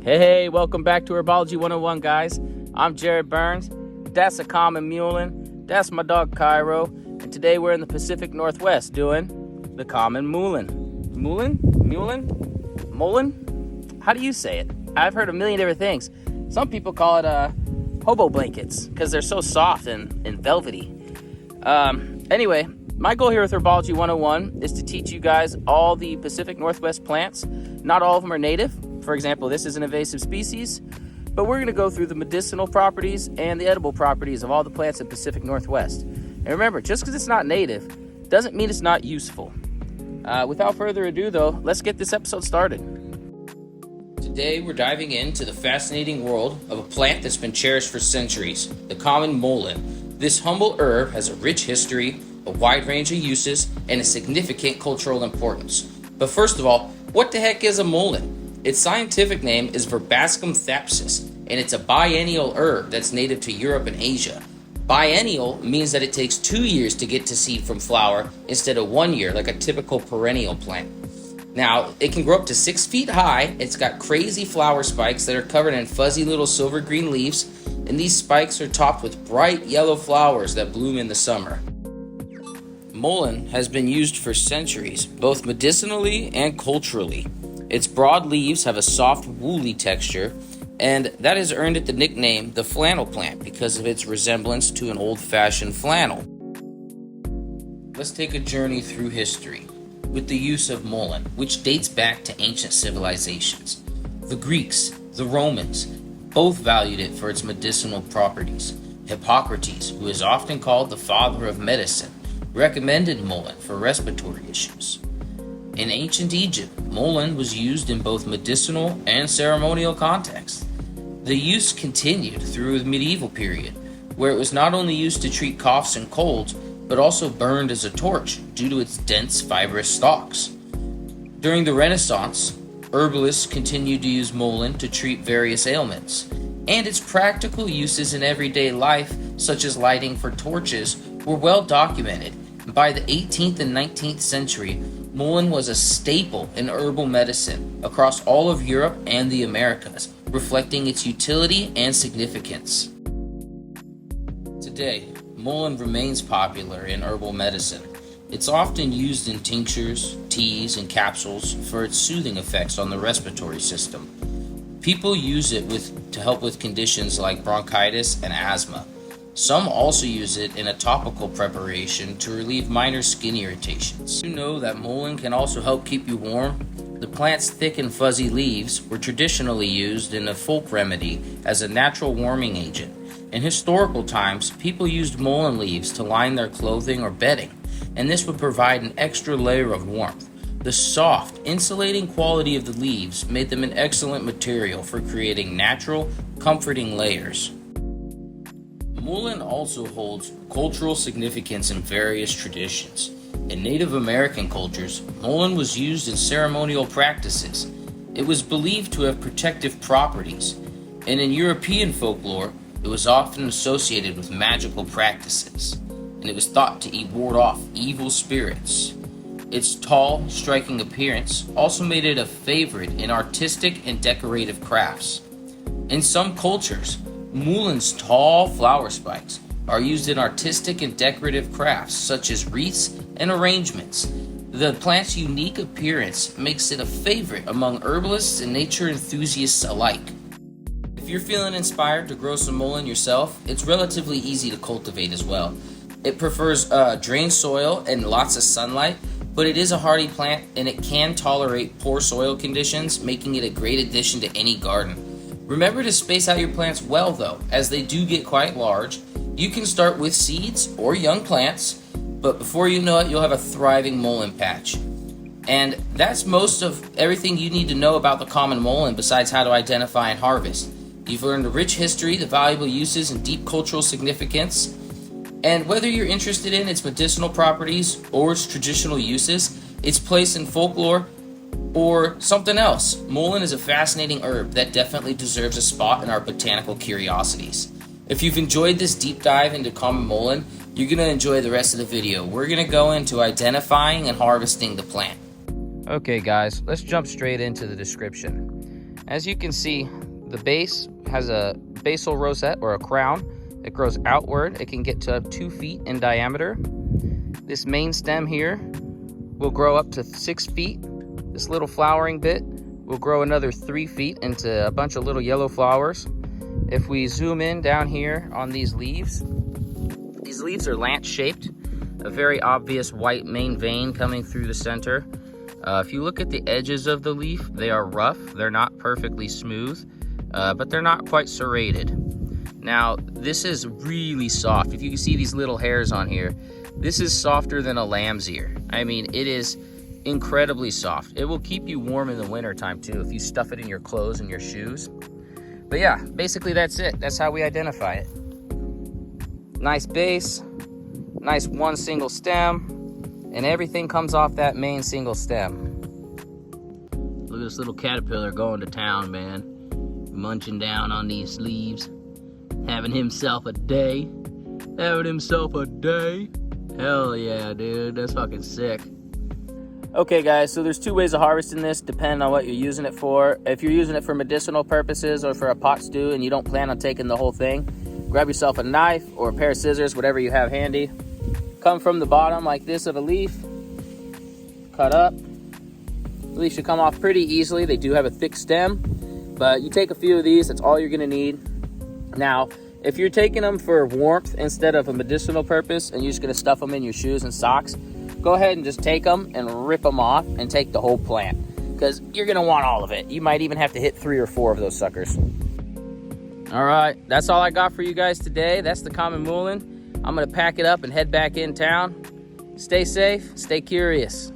Hey, welcome back to Herbology 101, guys. I'm Jared Burns. That's a common mullein. That's my dog Cairo. And today we're in the Pacific Northwest doing the common mullein. Mullein? How do you say it? I've heard a million different things. Some people call it hobo blankets because they're so soft and velvety. Anyway, my goal here with Herbology 101 is to teach you guys all the Pacific Northwest plants. Not all of them are native. For example, this is an invasive species, but we're going to go through the medicinal properties and the edible properties of all the plants in Pacific Northwest. And remember, just because it's not native doesn't mean it's not useful. Without further ado, though, let's get this episode started. Today, we're diving into the fascinating world of a plant that's been cherished for centuries, the common mullein. This humble herb has a rich history, a wide range of uses, and a significant cultural importance. But first of all, what the heck is a mullein? Its scientific name is Verbascum thapsus, and it's a biennial herb that's native to Europe and Asia. Biennial means that it takes 2 years to get to seed from flower instead of 1 year like a typical perennial plant. Now, it can grow up to 6 feet high. It's got crazy flower spikes that are covered in fuzzy little silver green leaves, and these spikes are topped with bright yellow flowers that bloom in the summer. Mullein has been used for centuries, both medicinally and culturally. Its broad leaves have a soft, woolly texture, and that has earned it the nickname the flannel plant because of its resemblance to an old-fashioned flannel. Let's take a journey through history with the use of mullein, which dates back to ancient civilizations. The Greeks, the Romans, both valued it for its medicinal properties. Hippocrates, who is often called the father of medicine, recommended mullein for respiratory issues. In ancient Egypt, mullein was used in both medicinal and ceremonial contexts. The use continued through the medieval period, where it was not only used to treat coughs and colds, but also burned as a torch due to its dense fibrous stalks. During the Renaissance, herbalists continued to use mullein to treat various ailments, and its practical uses in everyday life, such as lighting for torches, were well documented. By the 18th and 19th century, mullein was a staple in herbal medicine across all of Europe and the Americas, reflecting its utility and significance. Today, mullein remains popular in herbal medicine. It's often used in tinctures, teas, and capsules for its soothing effects on the respiratory system. People use it to help with conditions like bronchitis and asthma. Some also use it in a topical preparation to relieve minor skin irritations. You know that mullein can also help keep you warm? The plant's thick and fuzzy leaves were traditionally used in a folk remedy as a natural warming agent. In historical times, people used mullein leaves to line their clothing or bedding, and this would provide an extra layer of warmth. The soft, insulating quality of the leaves made them an excellent material for creating natural, comforting layers. Mullein also holds cultural significance in various traditions. In Native American cultures, mullein was used in ceremonial practices. It was believed to have protective properties, and in European folklore, it was often associated with magical practices, and it was thought to ward off evil spirits. Its tall, striking appearance also made it a favorite in artistic and decorative crafts. In some cultures, mullein's tall flower spikes are used in artistic and decorative crafts such as wreaths and arrangements. The plant's unique appearance makes it a favorite among herbalists and nature enthusiasts alike. If you're feeling inspired to grow some mullein yourself, it's relatively easy to cultivate as well. It prefers drained soil and lots of sunlight, but it is a hardy plant and it can tolerate poor soil conditions, making it a great addition to any garden. Remember to space out your plants well though, as they do get quite large. You can start with seeds or young plants, but before you know it, you'll have a thriving mullein patch. And that's most of everything you need to know about the common mullein besides how to identify and harvest. You've learned the rich history, the valuable uses, and deep cultural significance. And whether you're interested in its medicinal properties or its traditional uses, its place in folklore, or something else, mullein is a fascinating herb that definitely deserves a spot in our botanical curiosities. If you've enjoyed this deep dive into common mullein, you're going to enjoy the rest of the video. We're going to go into identifying and harvesting the plant. Okay guys, let's jump straight into the description. As you can see, the base has a basal rosette or a crown that grows outward. It can get to 2 feet in diameter. This main stem here will grow up to 6 feet. This little flowering bit will grow another 3 feet into a bunch of little yellow flowers. If we zoom in down here on these leaves are lance shaped, a very obvious white main vein coming through the center. If you look at the edges of the leaf, they are rough. They're not perfectly smooth, but they're not quite serrated. Now, this is really soft. If you can see these little hairs on here, this is softer than a lamb's ear. I mean, it is incredibly soft. It will keep you warm in the wintertime too if you stuff it in your clothes and your shoes. But yeah, basically that's it. That's how we identify it. Nice base, nice one single stem, and everything comes off that main single stem. Look at this little caterpillar going to town, man. Munching down on these leaves. Having himself a day. Having himself a day. Hell yeah, dude. That's fucking sick. Okay, guys, so there's 2 ways of harvesting this, depending on what you're using it for. If you're using it for medicinal purposes or for a pot stew and you don't plan on taking the whole thing, grab yourself a knife or a pair of scissors, whatever you have handy. Come from the bottom like this of a leaf. Cut up. The leaf should come off pretty easily. They do have a thick stem, but you take a few of these, that's all you're gonna need. Now, if you're taking them for warmth instead of a medicinal purpose and you're just gonna stuff them in your shoes and socks, go ahead and just take them and rip them off and take the whole plant, because you're gonna want all of it. You might even have to hit 3 or 4 of those suckers. All right, that's all I got for you guys today. That's the common mullein. I'm gonna pack it up and head back in town. Stay safe, stay curious.